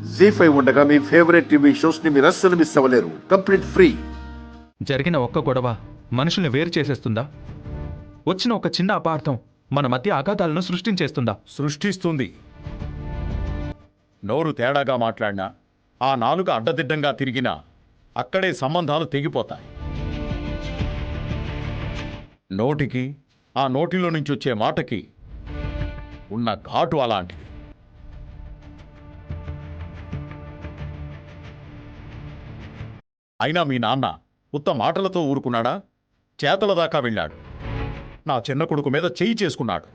జీ5 ఉండగా మీ favourite TV shows ని మీరు అస్సలు మిస్ అవ్వలేరు. Complete free. జరిగిన ఒక్క గొడవ మనుషుల్ని వేరు చేసేస్తుందా? వచ్చిన ఒక చిన్న అపార్థం మన మధ్య ఆఘాతాలను సృష్టించేస్తుందా? సృష్టిస్తుంది. నోరు తేడాగా మాట్లాడినా, ఆ నాలుక అడ్డదిడ్డంగా తిరిగినా అక్కడే సంబంధాలు తెగిపోతాయి. నోటికి, ఆ నోటిలో నుంచి వచ్చే మాటకి ఉన్న ఘాటు అలాంటిది. అయినా మీ నాన్న ఉత్త మాటలతో ఊరుకున్నాడా? చేతల దాకా వెళ్ళాడు. నా చిన్న కొడుకు మీద చెయ్యి చేసుకున్నాడు.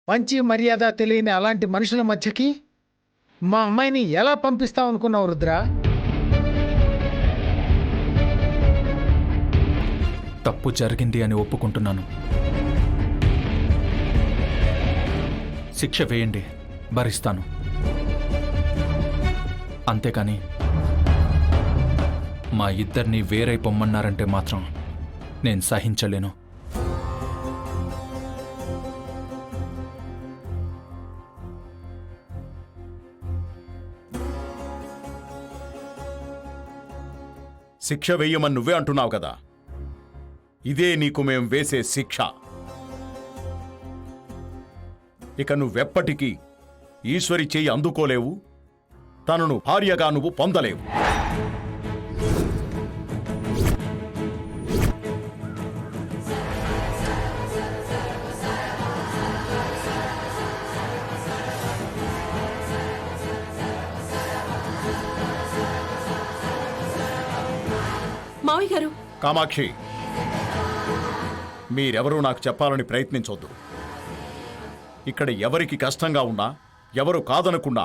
మంచి మర్యాద తెలియని అలాంటి మనుషుల మధ్యకి మా అమ్మాయిని ఎలా పంపిస్తావు అనుకున్నావు రుద్ర? తప్పు జరిగింది అని ఒప్పుకుంటున్నాను. శిక్ష వేయండి, భరిస్తాను. అంతేకాని మా ఇద్దరిని వేరై పొమ్మన్నారంటే మాత్రం నేను సహించలేను. శిక్ష వేయమని నువ్వే అంటున్నావు కదా. ఇదే నీకు మేం వేసే శిక్ష. ఇక నువ్వెప్పటికీ ఈశ్వరి చెయ్యి అందుకోలేవు, తనను భార్యగా నువ్వు పొందలేవు. మావయ్య గారు, కామాక్షి, మీరెవరూ నాకు చెప్పాలని ప్రయత్నించొద్దు. ఇక్కడ ఎవరికి కష్టంగా ఉన్నా, ఎవరు కాదనుకున్నా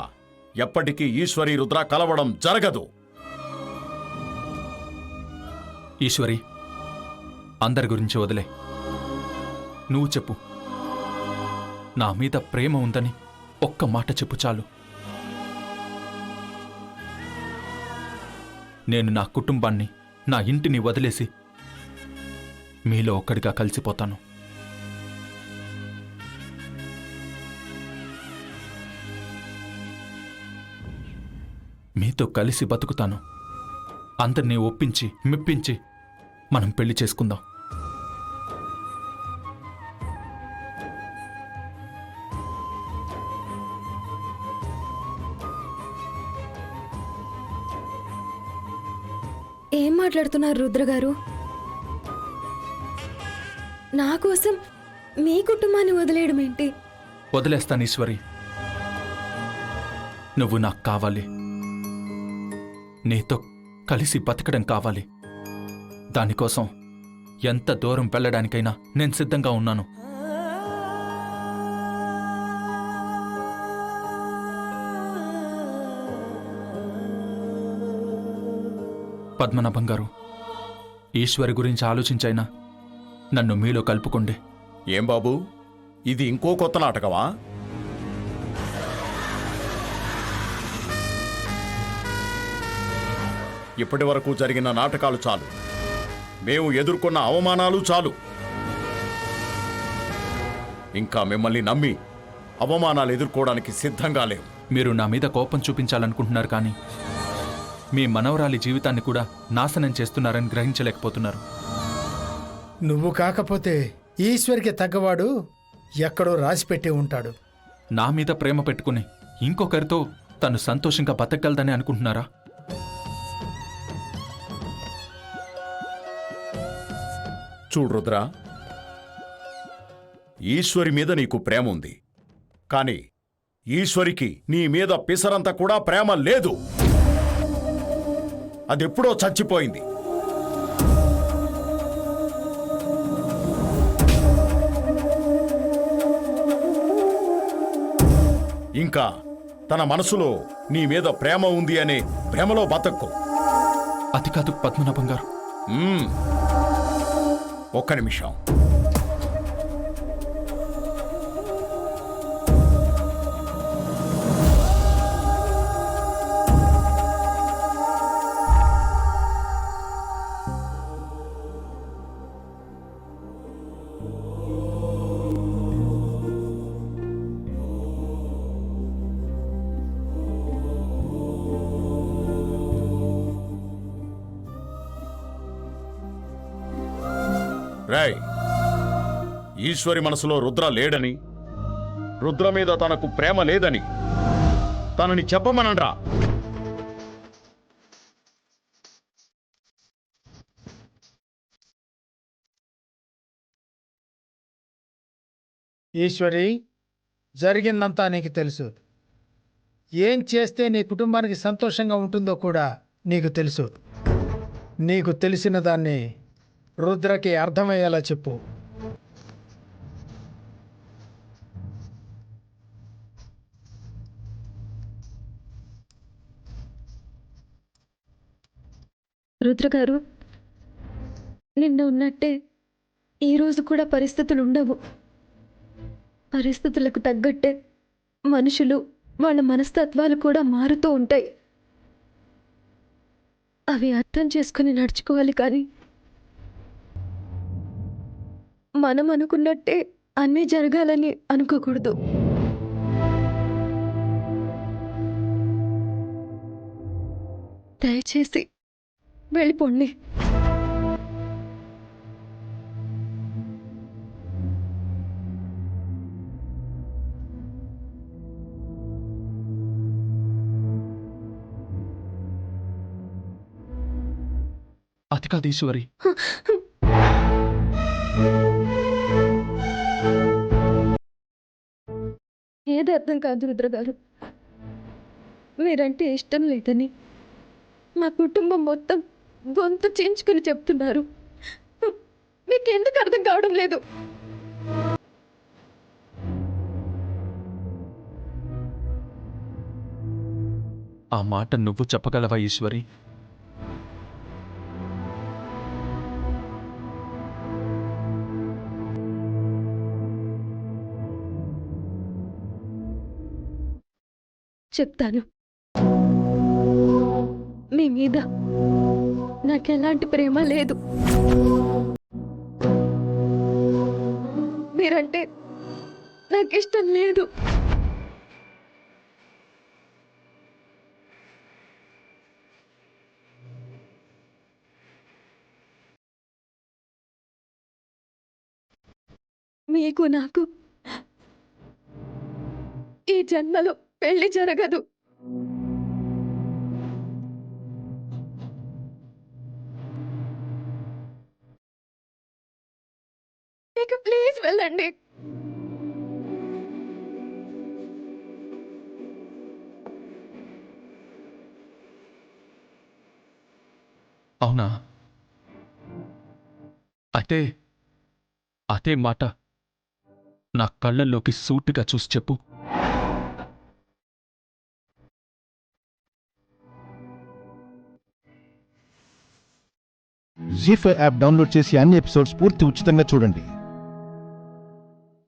ఎప్పటికీ ఈశ్వరి రుద్ర కలవడం జరగదు. ఈశ్వరి, అందరి గురించి వదిలే. నువ్వు చెప్పు. నా మీద ప్రేమ ఉందని ఒక్క మాట చెప్పు చాలు. నేను నా కుటుంబాన్ని, నా ఇంటిని వదిలేసి మీలో ఒక్కడిగా కలిసిపోతాను. మీతో కలిసి బతుకుతాను. అందరినీ ఒప్పించి మెప్పించి మనం పెళ్లి చేసుకుందాం. ఏం మాట్లాడుతున్నారు రుద్ర గారు? నా కోసం మీ కుటుంబాన్ని వదిలేయడం ఏంటి? వదిలేస్తాను ఈశ్వరి. నువ్వు నాకు కావాలి. నీతో కలిసి బతకడం కావాలి. దానికోసం ఎంత దూరం వెళ్ళడానికైనా నేను సిద్ధంగా ఉన్నాను. పద్మనాభం గారు, ఈశ్వరి గురించి ఆలోచించైనా నన్ను మీలో కలుపుకోండి. ఏం బాబు, ఇది ఇంకో కొత్త నాటకమా? ఇప్పటి వరకు జరిగిన నాటకాలు చాలు. మేము ఎదుర్కొన్న అవమానాలు చాలు. ఇంకా మిమ్మల్ని నమ్మి అవమానాలు ఎదుర్కోవడానికి సిద్ధంగా లేవు. మీరు నా మీద కోపం చూపించాలనుకుంటున్నారు, కానీ మీ మనవరాలి జీవితాన్ని కూడా నాశనం చేస్తున్నారని గ్రహించలేకపోతున్నారు. నువ్వు కాకపోతే ఈశ్వరికి తగ్గవాడు ఎక్కడో రాసిపెట్టి ఉంటాడు. నా మీద ప్రేమ పెట్టుకుని ఇంకొకరితో తను సంతోషంగా బతకగలదని అనుకుంటున్నారా? చూడు రుద్ర, ఈశ్వరి మీద నీకు ప్రేమ ఉంది, కానీ ఈశ్వరికి నీ మీద పిసరంత కూడా ప్రేమ లేదు. అదెప్పుడో చచ్చిపోయింది. ఇంకా తన మనసులో నీ మీద ప్రేమ ఉంది అనే ప్రేమలో బతక్కు. అది కాదు పద్మనాభం గారు. ఒక్క నిమిషం. రేయ్, ఈశ్వరి మనసులో రుద్ర లేడని, రుద్ర మీద తనకు ప్రేమ లేదని తనని చెప్పమనండ్రా. ఈశ్వరి, జరిగిందంతా నీకు తెలుసు. ఏం చేస్తే నీ కుటుంబానికి సంతోషంగా ఉంటుందో కూడా నీకు తెలుసు. నీకు తెలిసిన దాన్ని రుద్రకి అర్థమయ్యేలా చెప్పు. రుద్ర గారు, నిన్న ఉన్నట్టే ఈరోజు కూడా పరిస్థితులు ఉండవు. పరిస్థితులకు తగ్గట్టే మనుషులు, వాళ్ళ మనస్తత్వాలు కూడా మారుతూ ఉంటాయి. అవి అర్థం చేసుకుని నడుచుకోవాలి. కానీ మనం అనుకున్నట్టే అన్నీ జరగాలని అనుకోకూడదు. దయచేసి వెళ్ళిపోండి. అది కాదు ఈశ్వరి. ఏది అర్థం కాదు రుద్ర గారు. మీరంటే ఇష్టం లేదని మా కుటుంబం మొత్తం గొంతు చించుకుని చెప్తున్నారు. మీకెందుకు అర్థం కావడం లేదు? ఆ మాట నువ్వు చెప్పగలవా ఈశ్వరి? చెప్తాను. మీ మీద నాకెలాంటి ప్రేమ లేదు. మీరంటే నాకు ఇష్టం లేదు. మీకు నాకు ఈ జన్మలో పెళ్లి జరగదు. ఇక ప్లీజ్ వెళ్ళండి. అవునా? అయితే అదే మాట నా కళ్ళల్లోకి సూటిగా చూసి చెప్పు. జీ5 యాప్ డౌన్లోడ్ చేసి అన్ని ఎపిసోడ్స్ పూర్తి ఉచితంగా చూడండి.